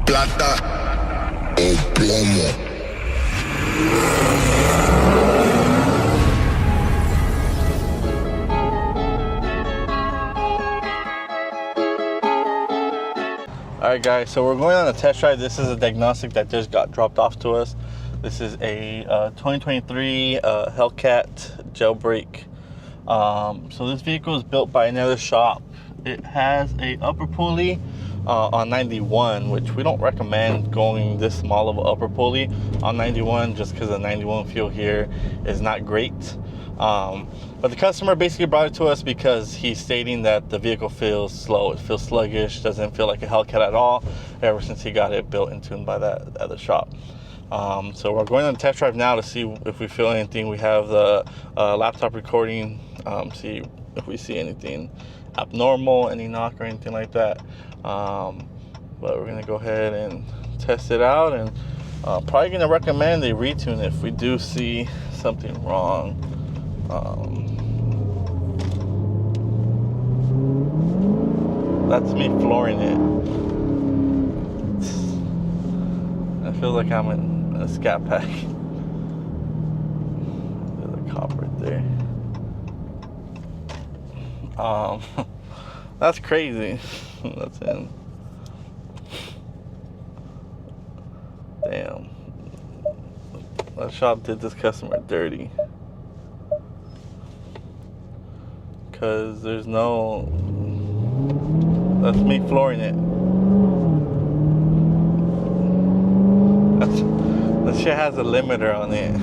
plata o plomo. Alright guys, so we're going on a test drive. This is a diagnostic that just got dropped off to us. This is a 2023 Hellcat jailbreak. So this vehicle is built by another shop. It has a upper pulley on 91, which we don't recommend going this small of an upper pulley on 91 just because the 91 fuel here is not great. But the customer basically brought it to us because he's stating that the vehicle feels slow. It feels sluggish, doesn't feel like a Hellcat at all ever since he got it built and tuned by that other shop. So we're going on a test drive now to see if we feel anything. We have the laptop recording, see if we see anything abnormal, any knock or anything like that. But we're gonna go ahead and test it out, and probably gonna recommend a retune if we do see something wrong. That's me flooring it. I feel like I'm in a Scat Pack. There's a cop right there. That's crazy. That's in. Damn. That shop did this customer dirty. Cause there's no. That's me flooring it. That shit has a limiter on it.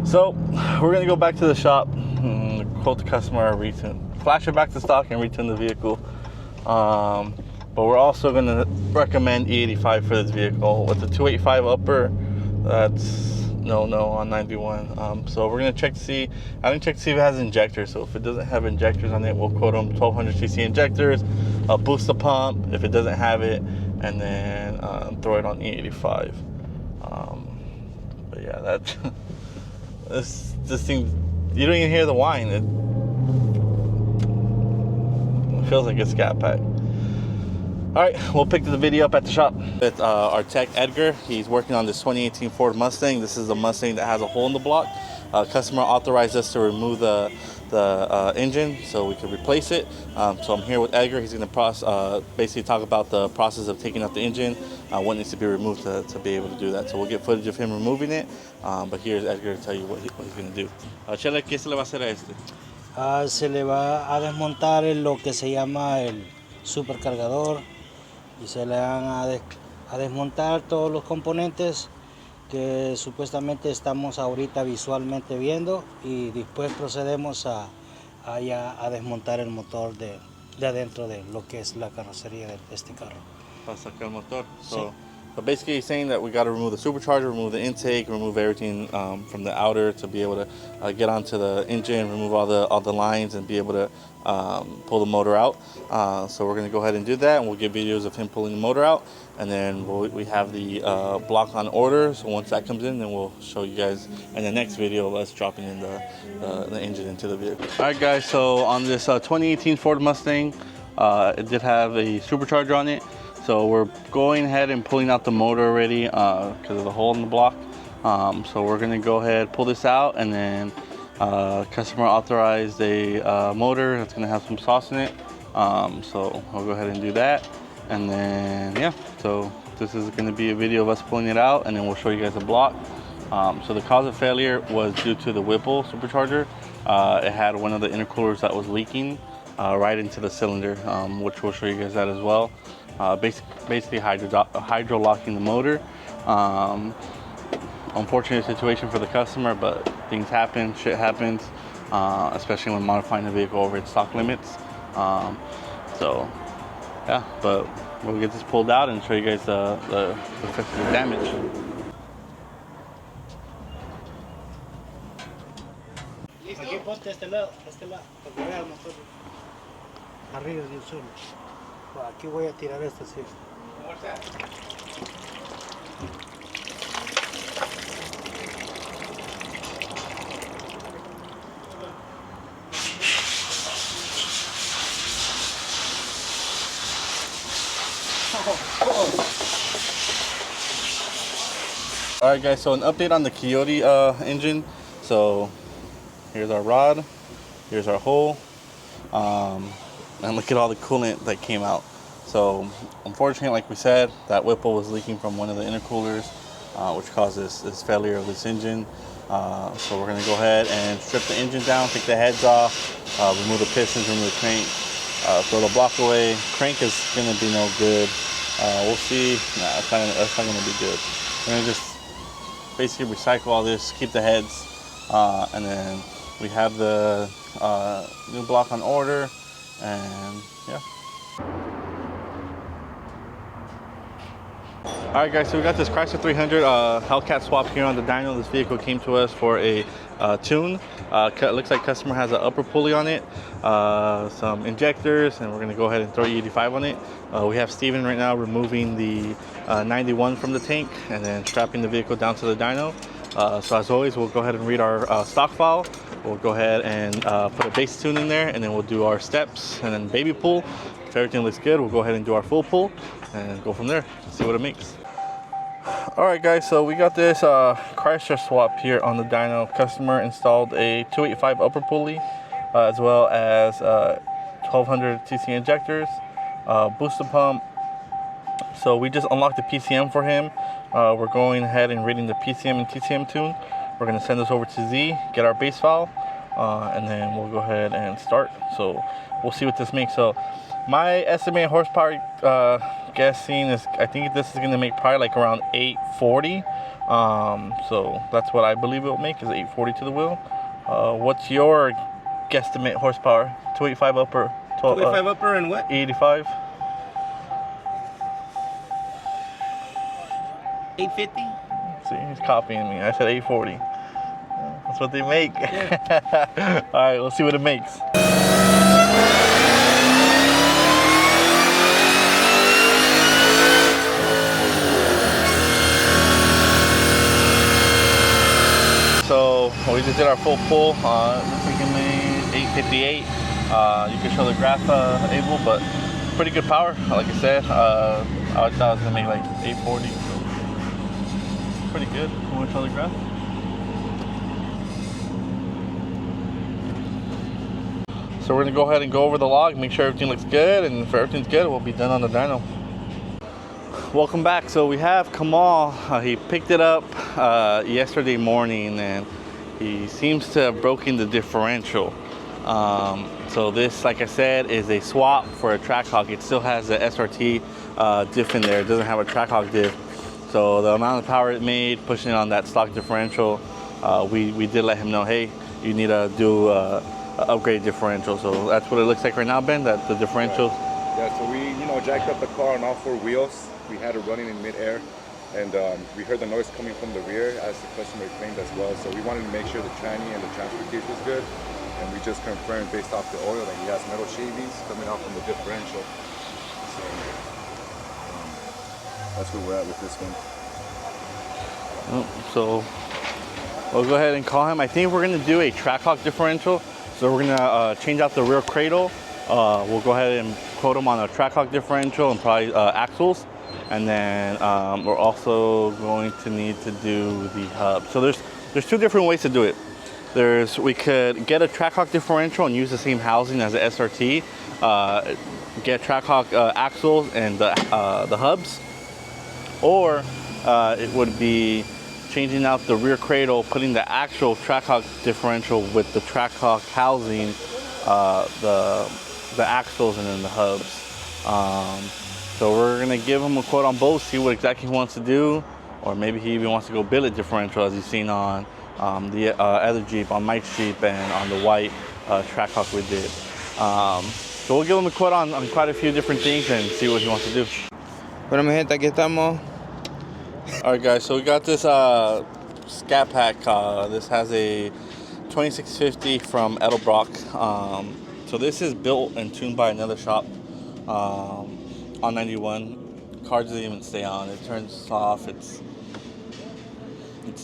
So we're gonna go back to the shop, quote the customer a retune, flash it back to stock and retune the vehicle. But we're also gonna recommend E85 for this vehicle. With the 285 upper, that's no on 91. So we're gonna check to see. I didn't check to see if it has injectors. So if it doesn't have injectors on it, we'll quote them 1200cc injectors. Boost the pump if it doesn't have it, and then throw it on E85. But yeah, that this thing, you don't even hear the whine. It feels like a Scat Pack. All right, we'll pick the video up at the shop. It's our tech Edgar. He's working on this 2018 Ford Mustang. This is a Mustang that has a hole in the block. Customer authorized us to remove the engine so we could replace it. So I'm here with Edgar. He's going to basically talk about the process of taking out the engine, what needs to be removed to be able to do that. So we'll get footage of him removing it. But here's Edgar to tell you what he's going to do. Chela, ¿qué se le va a hacer a este? Se le va a desmontar lo que se llama el supercargador y se le van a desmontar todos los componentes que supuestamente estamos ahorita visualmente viendo, y después procedemos a desmontar el motor de adentro de lo que es la carrocería de este carro. Para sacar el motor. So basically he's saying that we got to remove the supercharger, remove the intake, remove everything from the outer to be able to get onto the engine, remove all the lines and be able to pull the motor out. So we're going to go ahead and do that, and we'll get videos of him pulling the motor out, and then we have the block on order. So once that comes in, then we'll show you guys in the next video of us dropping in the engine into the vehicle. All right guys, so on this 2018 Ford Mustang, it did have a supercharger on it. So we're going ahead and pulling out the motor already because of the hole in the block. So we're gonna go ahead, pull this out, and then customer authorized a motor that's gonna have some sauce in it. So we'll go ahead and do that. And then, yeah, so this is gonna be a video of us pulling it out, and then we'll show you guys the block. So the cause of failure was due to the Whipple supercharger. It had one of the intercoolers that was leaking right into the cylinder, which we'll show you guys that as well. Basically hydro locking the motor. Unfortunate situation for the customer, but things happen, shit happens, especially when modifying the vehicle over its stock limits. So yeah, but we'll get this pulled out and show you guys the damage. Aquí ponte este lado, para que vea el motor arriba del suelo. Aquí voy a tirar esto así. All right, guys. So an update on the Coyote engine. So here's our rod. Here's our hole. And look at all the coolant that came out. So unfortunately, like we said, that Whipple was leaking from one of the intercoolers, which caused this failure of this engine. So we're gonna go ahead and strip the engine down, take the heads off, remove the pistons, remove the crank, throw the block away. Crank is gonna be no good. We'll see. Nah, that's not gonna be good. We're gonna just basically recycle all this, keep the heads, and then we have the new block on order, and yeah. All right, guys, so we got this Chrysler 300 Hellcat swap here on the dyno. This vehicle came to us for a tune. It looks like customer has an upper pulley on it, some injectors, and we're gonna go ahead and throw E85 on it. We have Steven right now removing the 91 from the tank and then strapping the vehicle down to the dyno. So as always, we'll go ahead and read our stock file. We'll go ahead and put a base tune in there, and then we'll do our steps and then baby pull. If everything looks good, we'll go ahead and do our full pull and go from there, see what it makes. All right, guys, so we got this Chrysler swap here on the dyno. Customer installed a 285 upper pulley, as well as 1200 TC injectors, booster pump. So we just unlocked the PCM for him. We're going ahead and reading the PCM and TCM tune. We're gonna send this over to Z, get our base file, and then we'll go ahead and start. So we'll see what this makes. So my estimated horsepower guessing is, I think this is gonna make probably like around 840. So that's what I believe it will make, is 840 to the wheel. What's your guesstimate horsepower? 285 upper. 285 upper and what? 85. 850? See, he's copying me. I said 840. That's what they make. Yeah. All right, let's see what it makes. So we just did our full pull. Looks like it made 858. You can show the graph, Abel, but pretty good power. Like I said, I thought it was gonna make like 840. Pretty good. You want to show the graph? So we're gonna go ahead and go over the log, make sure everything looks good, and if everything's good, we'll be done on the dyno. Welcome back. So we have Kamal. He picked it up yesterday morning, and he seems to have broken the differential. So this, like I said, is a swap for a Trackhawk. It still has the SRT diff in there. It doesn't have a Trackhawk diff. So the amount of power it made, pushing it on that stock differential, we did let him know, hey, you need to do an upgrade differential. So that's what it looks like right now, Ben, that the differential. Right. Yeah, so we, jacked up the car on all four wheels. We had it running in midair, and we heard the noise coming from the rear, as the customer claimed as well. So we wanted to make sure the tranny and the transfer case was good, and we just confirmed based off the oil that he has metal shavings coming out from the differential. So that's where we're at with this one. So we'll go ahead and call him. I think we're gonna do a Trackhawk differential. So we're gonna change out the rear cradle. We'll go ahead and quote him on a Trackhawk differential and probably axles. And then we're also going to need to do the hub. So there's two different ways to do it. We could get a Trackhawk differential and use the same housing as the SRT. Get Trackhawk axles and the hubs. Or it would be changing out the rear cradle, putting the actual Trackhawk differential with the Trackhawk housing, the axles, and then the hubs. So we're gonna give him a quote on both, see what exactly he wants to do, or maybe he even wants to go billet differential, as you've seen on the other Jeep, on Mike's Jeep, and on the white Trackhawk we did. So we'll give him a quote on quite a few different things and see what he wants to do. Bueno, mi gente, aquí estamos. All right, guys, so we got this Scat Pack. This has a 2650 from Edelbrock. So this is built and tuned by another shop on 91. Car doesn't even stay on. It turns off. It's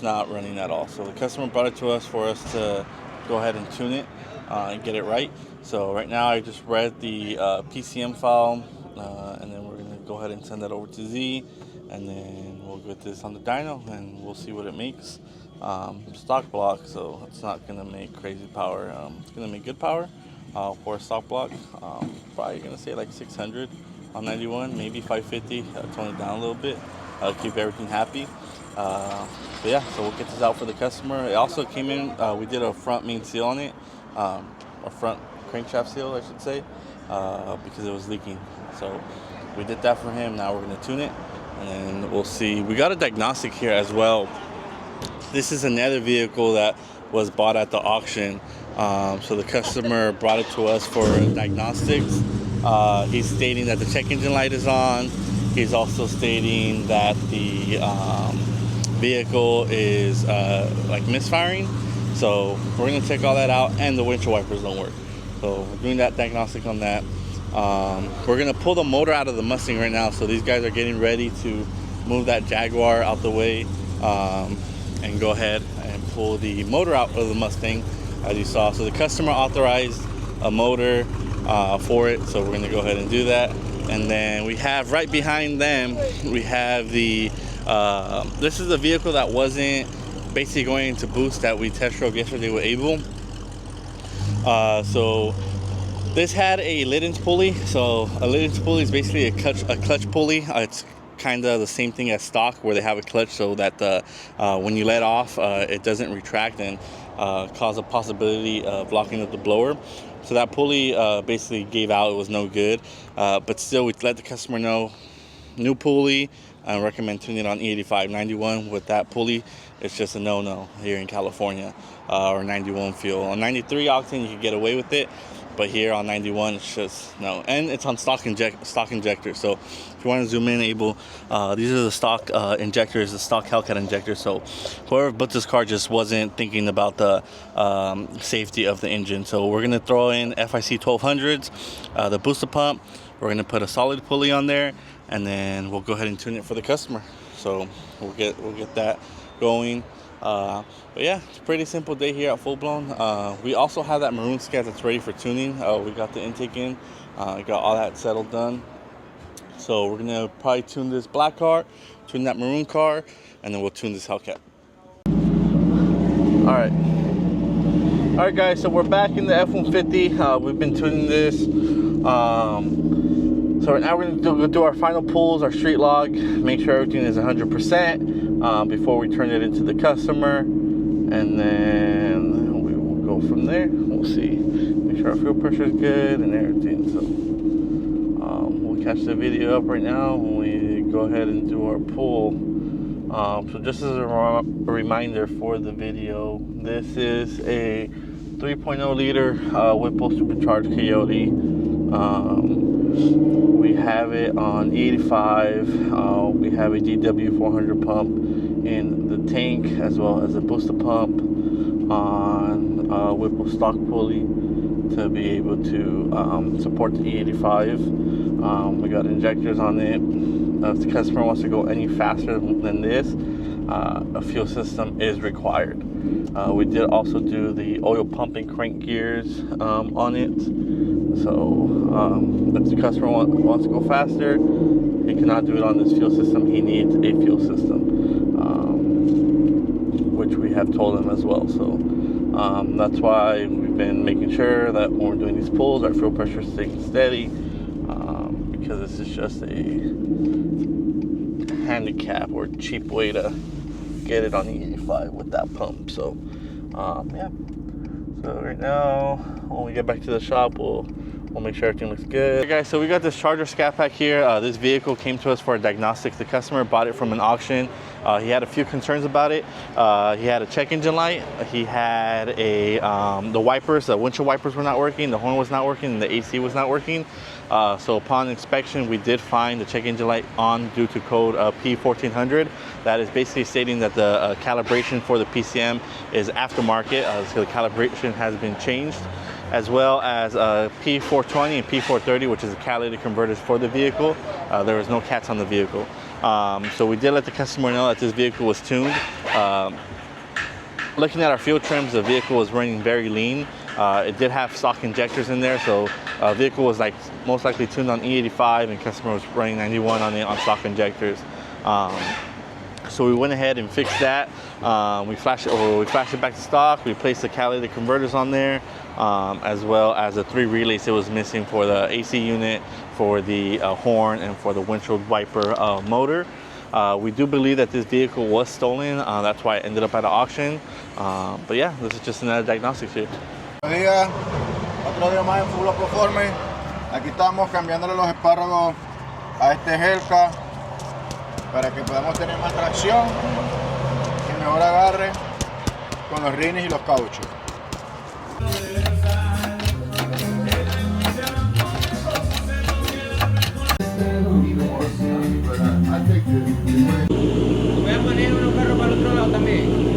not running at all. So the customer brought it to us for us to go ahead and tune it and get it right. So right now I just read the PCM file. and then we're gonna go ahead and send that over to Z, and then we'll get this on the dyno and we'll see what it makes. Stock block, so it's not gonna make crazy power. It's gonna make good power for a stock block. Probably gonna say like 600 on 91, maybe 550. Tone it down a little bit, keep everything happy. But yeah, so we'll get this out for the customer. It also came in, we did a front main seal on it, a front crankshaft seal I should say, because it was leaking. So we did that for him. Now we're gonna tune it and then we'll see. We got a diagnostic here as well. This is another vehicle that was bought at the auction. So the customer brought it to us for diagnostics. He's stating that the check engine light is on. He's also stating that the vehicle is like misfiring. So we're gonna check all that out, and the windshield wipers don't work. So we're doing that diagnostic on that. We're gonna pull the motor out of the Mustang right now. So these guys are getting ready to move that Jaguar out the way and go ahead and pull the motor out of the Mustang, as you saw. So the customer authorized a motor for it, so we're gonna go ahead and do that. And then we have right behind them, we have the this is a vehicle that wasn't basically going to boost that we test drove yesterday with Abel. So this had a Liddens pulley. So a Liddens pulley is basically a clutch pulley. It's kind of the same thing as stock, where they have a clutch so that when you let off, it doesn't retract and cause a possibility of locking up the blower. So that pulley basically gave out. It was no good, but still we let the customer know, new pulley. I recommend tuning it on E85. 91 with that pulley, it's just a no-no here in California, or 91 fuel. On 93 octane you can get away with it, but here on 91 it's just no. And it's on stock injector. So if you want to zoom in, Abel, these are the stock injectors, the stock Hellcat injectors. So whoever built this car just wasn't thinking about the safety of the engine. So we're gonna throw in FIC 1200s, the booster pump. We're gonna put a solid pulley on there, and then we'll go ahead and tune it for the customer. So we'll get that going. But yeah, it's a pretty simple day here at Full Blown. We also have that maroon Scat that's ready for tuning. We got the intake in, got all that settled done. So we're gonna probably tune this black car, tune that maroon car, and then we'll tune this Hellcat. All right guys, so we're back in the F-150. We've been tuning this. So right now we're gonna do our final pulls, our street log, make sure everything is 100% before we turn it into the customer, and then we will go from there. We'll see, make sure our fuel pressure is good and everything. So we'll catch the video up right now when we go ahead and do our pull. So just as a reminder for the video, this is a 3.0 liter Whipple supercharged Coyote. We have it on E85. We have a DW 400 pump in the tank, as well as a booster pump on Whipple stock pulley to be able to support the E85. We got injectors on it. If the customer wants to go any faster than this, a fuel system is required. We did also do the oil pumping crank gears on it. So if the customer wants to go faster, he cannot do it on this fuel system. He needs a fuel system, which we have told him as well. So that's why we've been making sure that when we're doing these pulls, our fuel pressure is staying steady, because this is just a handicap or cheap way to get it on the 85 with that pump. So yeah, so right now when we get back to the shop, we'll make sure everything looks good. Okay guys, so we got this Charger Scat Pack here. This vehicle came to us for a diagnostics. The customer bought it from an auction. He had a few concerns about it. He had a check engine light. He had a the wipers, the windshield wipers were not working, the horn was not working, and the AC was not working. So upon inspection, we did find the check engine light on due to code P1400. That is basically stating that the calibration for the PCM is aftermarket, so the calibration has been changed, as well as P420 and P430, which is the catalytic converters for the vehicle. There was no cats on the vehicle. So we did let the customer know that this vehicle was tuned. Looking at our fuel trims, the vehicle was running very lean. It did have stock injectors in there, so Vehicle was like most likely tuned on E85, and customer was running 91 on it on stock injectors. So we went ahead and fixed that. We flashed it back to stock. We placed the catalytic converters on there, as well as the 3 relays it was missing for the AC unit, for the horn, and for the windshield wiper motor. We do believe that this vehicle was stolen. That's why it ended up at an auction. But yeah, this is just another diagnostic here. Buenos días, otro día más en Full Proforme. Aquí estamos cambiándole los espárragos a este Hellcat para que podamos tener más tracción y mejor agarre con los rines y los cauchos. Voy a poner unos carros para el otro lado también.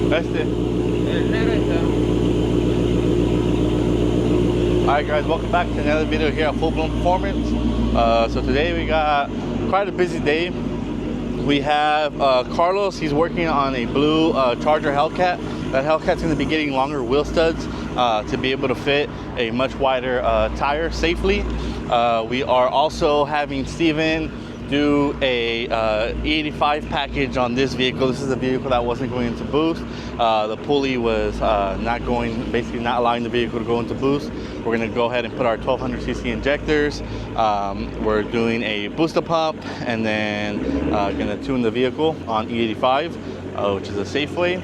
El negro está. Alright guys, welcome back to another video here at Full Blown Performance. So today we got quite a busy day. We have Carlos, he's working on a blue Charger Hellcat. That Hellcat's going to be getting longer wheel studs to be able to fit a much wider tire safely. We are also having Steven do a E85 package on this vehicle. This is a vehicle that wasn't going into boost. The pulley was basically not allowing the vehicle to go into boost. We're gonna go ahead and put our 1200cc injectors. We're doing a booster pump, and then gonna tune the vehicle on E85, which is a Safeway.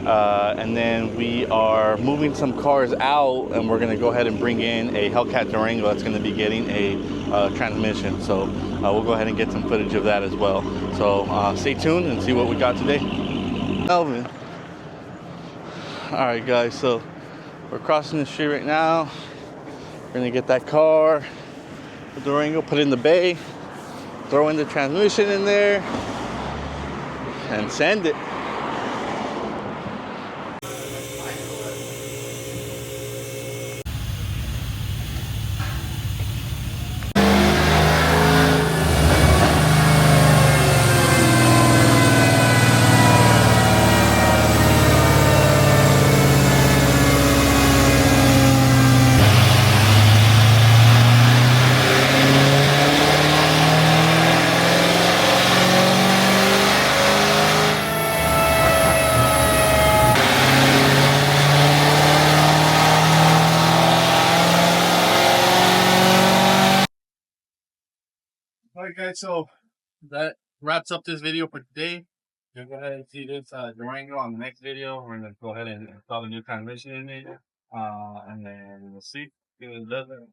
And then we are moving some cars out, and we're gonna go ahead and bring in a Hellcat Durango that's gonna be getting a transmission. So we'll go ahead and get some footage of that as well. So stay tuned and see what we got today. Melvin. All right guys, so we're crossing the street right now. We're gonna get that car, the Durango, put it in the bay, throw in the transmission in there, and send it. Alright guys, so that wraps up this video for today. You'll go ahead and see this Durango on the next video. We're going to go ahead and install the new transmission in it. And then we'll see if it does it.